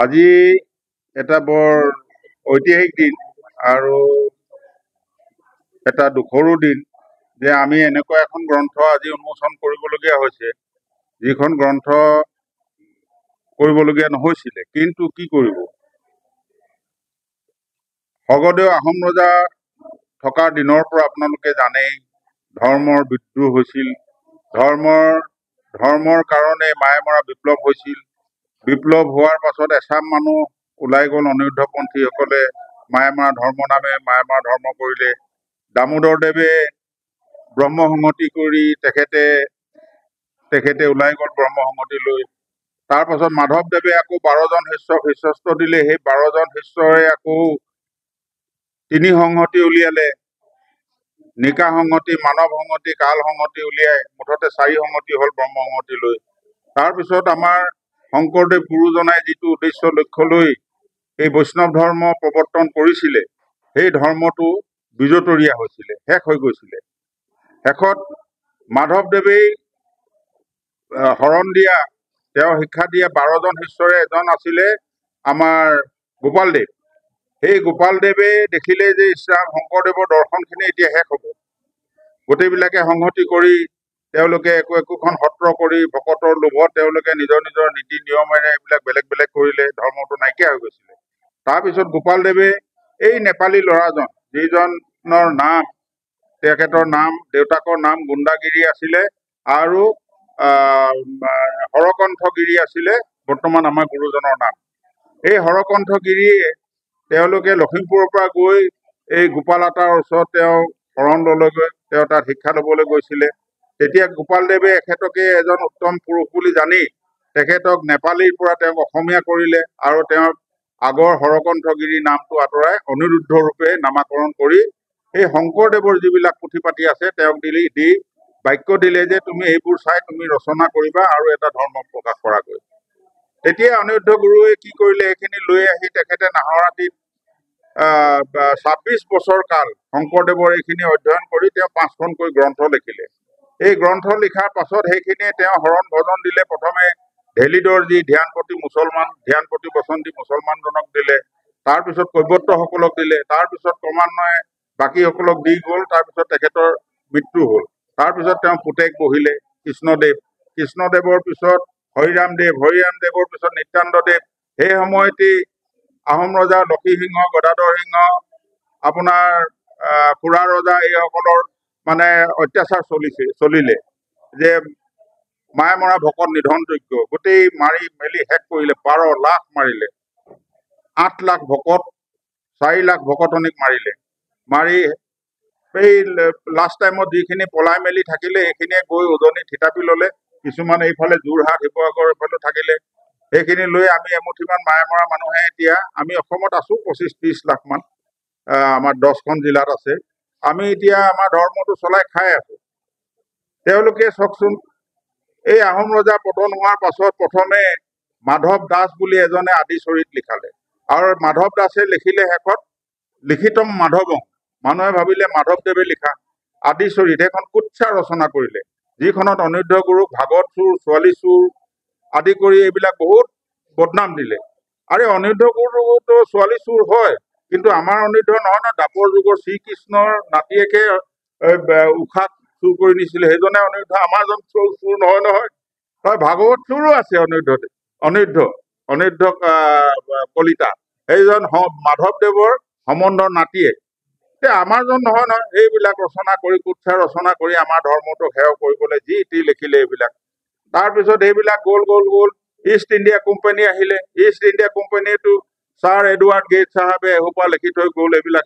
আজি এটা বৰ ঐতিহাসিক দিন আৰু এটা দুখৰো দিন যে আমি এনেকুৱা এখন গ্ৰন্থ আজি উন্মোচন কৰিবলগীয়া হৈছে, যিখন গ্ৰন্থ কৰিবলগীয়া নহৈছিলে, কিন্তু কি কৰিব, স্বৰ্গদেউ আহোম ৰজা থকাৰ দিনৰ পৰা আপোনালোকে জানেই ধৰ্মৰ বিদ্ৰোহ হৈছিল, ধৰ্মৰ কাৰণে মায়ে মৰা বিপ্লৱ হৈছিল। বিপ্লৱ হোৱাৰ পাছত এচাম মানুহ ওলাই গ'ল, অনিৰুদ্ধপন্থীসকলে মায়ে মৰা ধৰ্ম নামে মায়ে মৰা ধৰ্ম কৰিলে। দামোদৰদেৱে ব্ৰহ্মসংহতি কৰি তেখেতে ওলাই গ'ল ব্ৰহ্মসংহতি লৈ। তাৰ পাছত মাধৱদেৱে আকৌ 12জন শিষ্যক শিষ্যস্ত্ৰ দিলে। সেই 12জন শিষ্যৰে আকৌ 3 সংহতি উলিয়ালে, নিকা সংহতি, মানৱ সংহতি, কাল সংহতি উলিয়াই মুঠতে 4 সংহতি হ'ল ব্ৰহ্মসংহতি লৈ। তাৰপিছত আমাৰ শংকৰদেৱ গুৰুজনাই যিটো উদ্দেশ্য লক্ষ্য লৈ এই বৈষ্ণৱ ধৰ্ম প্ৰৱৰ্তন কৰিছিলে, সেই ধৰ্মটো বিজতৰীয়া হৈছিলে, শেষ হৈ গৈছিলে। শেষত মাধৱদেৱেই শৰণ দিয়া, তেওঁ শিক্ষা দিয়া 12জন শিষ্যৰে এজন আছিলে আমাৰ গোপালদেৱ। সেই গোপালদেৱে দেখিলে যে ইছৰাম শংকৰদেৱৰ দৰ্শনখিনি এতিয়া শেষ হ'ব, গোটেইবিলাকে সংহতি কৰি তেওঁলোকে একোখন সত্ৰ কৰি ভকতৰ লোভত তেওঁলোকে নিজৰ নিজৰ নীতি নিয়মেৰে এইবিলাক বেলেগ বেলেগ কৰিলে, ধৰ্মটো নাইকিয়া হৈ গৈছিলে। তাৰপিছত গোপালদেৱে এই নেপালী ল'ৰাজন, যিজনৰ নাম, তেখেতৰ নাম, দেউতাকৰ নাম গুণ্ডাগিৰি আছিলে আৰু হৰকণ্ঠগিৰি আছিলে বৰ্তমান আমাৰ গুৰুজনৰ নাম। এই হৰকণ্ঠগিৰিয়ে তেওঁলোকে লখিমপুৰৰ পৰা গৈ এই গোপাল আতাৰ ওচৰত তেওঁ শৰণ ল'লেগৈ, তেওঁ তাত শিক্ষা ল'বলৈ গৈছিলে। তেতিয়া গোপালদেৱে এখেতকে এজন উত্তম পুৰুষ বুলি জানি তেখেতক নেপালীৰ পৰা তেওঁক অসমীয়া কৰিলে আৰু তেওঁক আগৰ হৰকণ্ঠগিৰি নামটো আঁতৰাই অনিৰুদ্ধ ৰূপে নামাকৰণ কৰি এই শংকৰদেৱৰ যিবিলাক পুথি পাতি আছে তেওঁক দি বাক্য দিলে যে তুমি এইবোৰ চাই তুমি ৰচনা কৰিবা আৰু এটা ধৰ্ম প্ৰকাশ কৰাকৈ। তেতিয়া অনিৰুদ্ধ গুৰুৱে কি কৰিলে, এইখিনি লৈ আহি তেখেতে নাহৰহাটীত 26 বছৰ কাল শংকৰদেৱৰ এইখিনি অধ্যয়ন কৰি তেওঁ 5খনকৈ গ্ৰন্থ লিখিলে। এই গ্ৰন্থ লিখাৰ পাছত সেইখিনিয়ে তেওঁ শৰণ ভজন দিলে। প্ৰথমে ঢেলিদৰ্জী ধ্যানপতি বচন্তি মুছলমানজনক দিলে, তাৰপিছত কৈৱৰ্তসকলক দিলে, তাৰপিছত ক্ৰমান্বয়ে বাকীসকলক দি গ'ল। তাৰপিছত তেখেতৰ মৃত্যু হ'ল। তাৰপিছত তেওঁ পুতেক বহিলে কৃষ্ণদেৱৰ পিছত হৰিৰামদেৱৰ পিছত নিত্যানন্দদেৱ। সেই সময়তেই আহোম ৰজা লক্ষীসিংহ, গদাধৰ সিংহ, আপোনাৰ খুৰা ৰজা, এইসকলৰ মানে অত্যাচাৰ চলিলে যে মায়ে মৰা ভকত নিধনযোগ্য, গোটেই মাৰি মেলি শেষ কৰিলে। 12 লাখ মাৰিলে, 8 লাখ ভকত, 4 লাখ ভকতনীক মাৰি এই লাষ্ট টাইমত যিখিনি পলাই মেলি থাকিলে সেইখিনিয়ে গৈ উজনিত থিতাপি ল'লে। কিছুমান এইফালে যোৰহাট শিৱসাগৰ এইফালে থাকিলে। সেইখিনি লৈ আমি এমুঠিমান মায়ে মৰা মানুহে এতিয়া আমি অসমত আছো 25-30 লাখ মান, আমাৰ 10খন জিলাত আছে। আমি এতিয়া আমাৰ ধৰ্মটো চলাই খাই আছো। তেওঁলোকে চাওকচোন, এই আহোম ৰজা পতন হোৱাৰ পাছত প্ৰথমে মাধৱ দাস বুলি এজনে আদিচৰিত লিখালে আৰু মাধৱ দাসে লিখিলে শেষত লিখিতম মাধৱম, মানুহে ভাবিলে মাধৱদেৱে লিখা আদিচৰিত, সেইখন কুৎসা ৰচনা কৰিলে, যিখনত অনিৰুদ্ধ গুৰুক ভাগত চোৰ, ছোৱালী চোৰ আদি কৰি এইবিলাক বহুত বদনাম দিলে। আৰে অনিৰুদ্ধ গুৰুতো ছোৱালী চোৰ হয়, কিন্তু আমাৰ অনিৰুদ্ধ নহয় ন, দ্বাপৰ যুগৰ শ্ৰীকৃষ্ণৰ নাতিয়েকে উশাক চুৰ কৰি নিছিলে, সেইজনে অনিৰুদ্ধ। আমাৰজন চোৰ নহয়। হয়, ভাগৱত চোৰো আছে অনিৰুদ্ধ কলিতা, সেইজন মাধৱদেৱৰ সম্বন্ধৰ নাতিয়েক। আমাৰজন নহয়। এইবিলাক ৰচনা কৰি কুৎসা ৰচনা কৰি আমাৰ ধৰ্মটো সেৱ কৰিবলৈ যি টি লিখিলে এইবিলাক। তাৰপিছত এইবিলাক গ'ল। ইষ্ট ইণ্ডিয়া কোম্পানী আহিলে। ইষ্ট ইণ্ডিয়া কোম্পানীটো ছাৰ এডৱাৰ্ড গেইট চাহাবে এসোপা লিখি থৈ গ'ল। এইবিলাক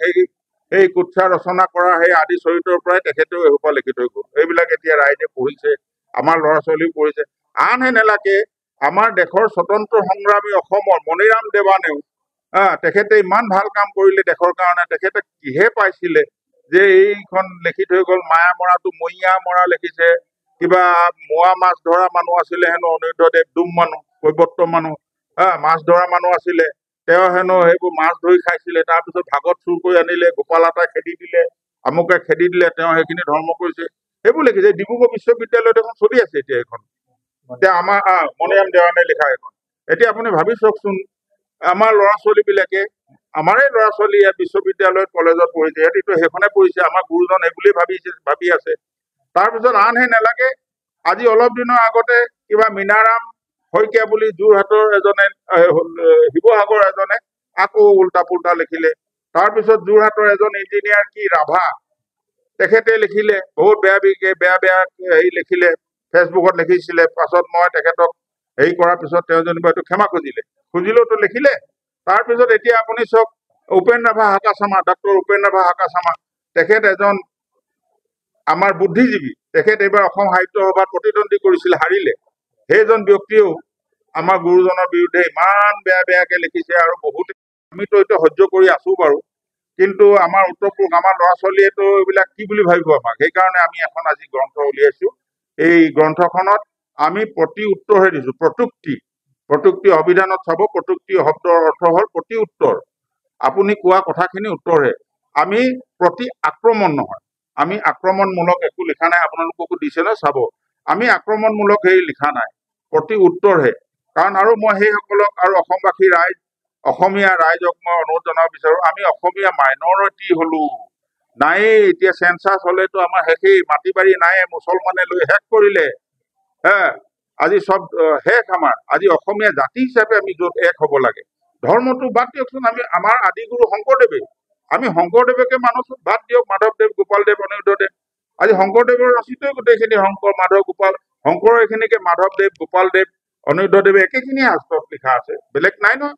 সেই কুৎসা ৰচনা কৰা সেই আদি চৰিত্ৰৰ পৰাই তেখেতেও এসোপা লিখি থৈ গ'ল। এইবিলাক এতিয়া ৰাইজে পঢ়িছে, আমাৰ ল'ৰা ছোৱালীও পঢ়িছে। আনহে নেলাগে আমাৰ দেশৰ স্বতন্ত্ৰ সংগ্ৰামী অসমৰ মণিৰাম দেৱানেও তেখেতে ইমান ভাল কাম কৰিলে দেশৰ কাৰণে। তেখেতে কিহে পাইছিলে যে এইখন লিখি থৈ গ'ল। মায়া মৰাটো মৈয়া মৰা লিখিছে, কিবা মোৱা মাছ ধৰা মানুহ আছিলে হেনো অনিৰুদ্ধদেৱ, ডুম মানুহ, কৈৱৰ্ত মানুহ, মাছ ধৰা মানুহ আছিলে, তেওঁ হেনো সেইবোৰ মাছ ধৰি খাইছিলে। তাৰপিছত ভাগত চুৰ কৰি আনিলে, গোপাল আতাই খেদি দিলে, আমুকে খেদি দিলে, তেওঁ সেইখিনি ধৰ্ম কৰিছে, সেইবোৰ লিখিছে। ডিব্ৰুগড় বিশ্ববিদ্যালয়ত এখন চলি আছে এতিয়া, এইখন এতিয়া আমাৰ মণিৰাম দেৱানে লিখা এখন। এতিয়া আপুনি ভাবি চাওকচোন, আমাৰ ল'ৰা ছোৱালীবিলাকে আমাৰে ল'ৰা ছোৱালী ইয়াত বিশ্ববিদ্যালয়ত কলেজত পঢ়িছে, সিহঁতিতো সেইখনে পঢ়িছে, আমাৰ গুৰুজন এইবুলি ভাবি আছে। তাৰপিছত আনহে নালাগে, আজি অলপ দিনৰ আগতে কিবা মীনাৰাম শইকীয়া বুলি যোৰহাটৰ এজনে শিৱসাগৰ এজনে আকৌ উল্টা পুল্টা লিখিলে। তাৰপিছত যোৰহাটৰ এজন ইঞ্জিনিয়াৰ কি ৰাভা, তেখেতে লিখিলে বহুত বেয়া হেৰি লিখিলে, ফেচবুকত লিখিছিলে। পাছত মই তেখেতক হেৰি কৰাৰ পিছত তেওঁ যেনিবা এইটো ক্ষমা খুজিলেওতো লিখিলে। তাৰপিছত এতিয়া আপুনি চাওক, উপেন ৰাভা হাকাচামা, ডক্টৰ উপেন ৰাভা হাকাচামা, তেখেত এজন আমাৰ বুদ্ধিজীৱী, তেখেত এইবাৰ অসম সাহিত্য সভাত প্ৰতিদ্বন্দ্বী কৰিছিল, হাৰিলে। সেইজন ব্যক্তিয়েও আমাৰ গুৰুজনৰ বিৰুদ্ধে ইমান বেয়াকে লিখিছে। আৰু বহুতে আমিতো এতিয়া সহ্য কৰি আছো বাৰু, কিন্তু আমাৰ উত্তৰ আমাৰ ল'ৰা ছোৱালীয়েতো এইবিলাক কি বুলি ভাবিব আমাক। সেইকাৰণে আমি এখন আজি গ্ৰন্থ উলিয়াইছো। এই গ্ৰন্থখনত আমি প্ৰতি উত্তৰহে দিছো, প্ৰযুক্তি অভিধানত চাব, প্ৰযুক্তি শব্দৰ অৰ্থ হল প্ৰতি উত্তৰ। আপুনি কোৱা কথাখিনি উত্তৰহে, আমি প্ৰতি আক্ৰমণ নহয়, আমি আক্ৰমণমূলক একো লিখা নাই। আপোনালোককো দিছে ন চাব, আমি আক্ৰমণমূলক হেৰি লিখা নাই, প্ৰতি উত্তৰহে। কাৰণ আৰু মই সেইসকলক আৰু অসমবাসী অসমীয়া ৰাইজক মই অনুৰোধ জনাব বিচাৰো, আমি অসমীয়া মাইনৰিটি হলো নায়েই। এতিয়া চেঞ্চাছ হলেতো আমাৰ শেষেই, মাটি বাৰী নাই, মুছলমানে লৈ শেষ কৰিলে। আজি চব শেষ আমাৰ। আজি অসমীয়া জাতি হিচাপে আমি য'ত এক হ'ব লাগে, ধৰ্মটো বাদ দিয়কচোন। আমাৰ আদিগুৰু শংকৰদেৱে, আমি শংকৰদেৱকে মানোচোন, বাদ দিয়ক মাধৱদেৱ, গোপালদেৱ, অনিৰুদ্ধদেৱ। আজি শংকৰদেৱৰ ৰচিতই গোটেইখিনি, শংকৰ মাধৱ গোপাল, শংকৰৰ এইখিনিকে মাধৱদেৱ, গোপালদেৱ, অনিৰুদ্ধদেৱে একেখিনিয়ে শাস্ত্ৰত লিখা আছে, বেলেগ নাই নহয়।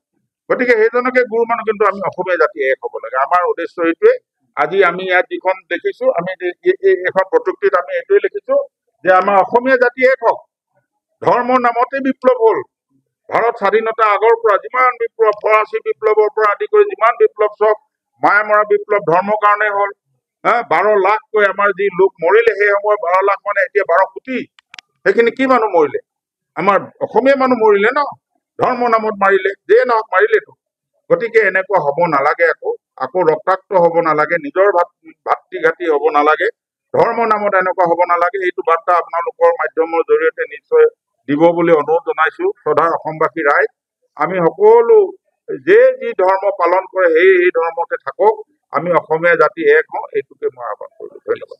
গতিকে সেইজনকে গুৰু মানুহ, কিন্তু আমি অসমীয়া জাতি এক হ'ব লাগে, আমাৰ উদ্দেশ্য এইটোৱে। আজি আমি ইয়াত যিখন দেখিছো, আমি এখন প্ৰযুক্তিত আমি এইটোৱে লিখিছো যে আমাৰ অসমীয়া জাতি এক হওক। ধৰ্মৰ নামতে বিপ্লৱ হ'ল। ভাৰত স্বাধীনতা আগৰ পৰা যিমান বিপ্লৱ, ফৰাচী বিপ্লৱৰ পৰা আদি কৰি যিমান বিপ্লৱ, চব মায়ামৰা বিপ্লৱ ধৰ্মৰ কাৰণে হ'ল। 12 লাখকৈ আমাৰ যি লোক মৰিলে, সেই সময়ত 12 লাখ মানে এতিয়া 12 কোটি। সেইখিনি কি মানুহ মৰিলে? আমাৰ অসমীয়া মানুহ মৰিলে ন, ধৰ্মৰ নামত মাৰিলে, যিয়ে নহওক মাৰিলেতো। গতিকে এনেকুৱা হ'ব নালাগে, আকৌ ৰক্তাক্ত হ'ব নালাগে, নিজৰ ভাতৃ ঘাটি হ'ব নালাগে, ধৰ্মৰ নামত এনেকুৱা হ'ব নালাগে। এইটো বাৰ্তা আপোনালোকৰ মাধ্যমৰ জৰিয়তে নিশ্চয় দিব বুলি অনুৰোধ জনাইছো। শ্ৰদ্ধাৰ অসমবাসী ৰাইজ, আমি সকলো যি ধৰ্ম পালন কৰে সেই ধৰ্মতে থাকক, আমি অসমীয়া জাতি এক হওঁ, এইটোকে মই আহ্বান কৰিলো। ধন্যবাদ।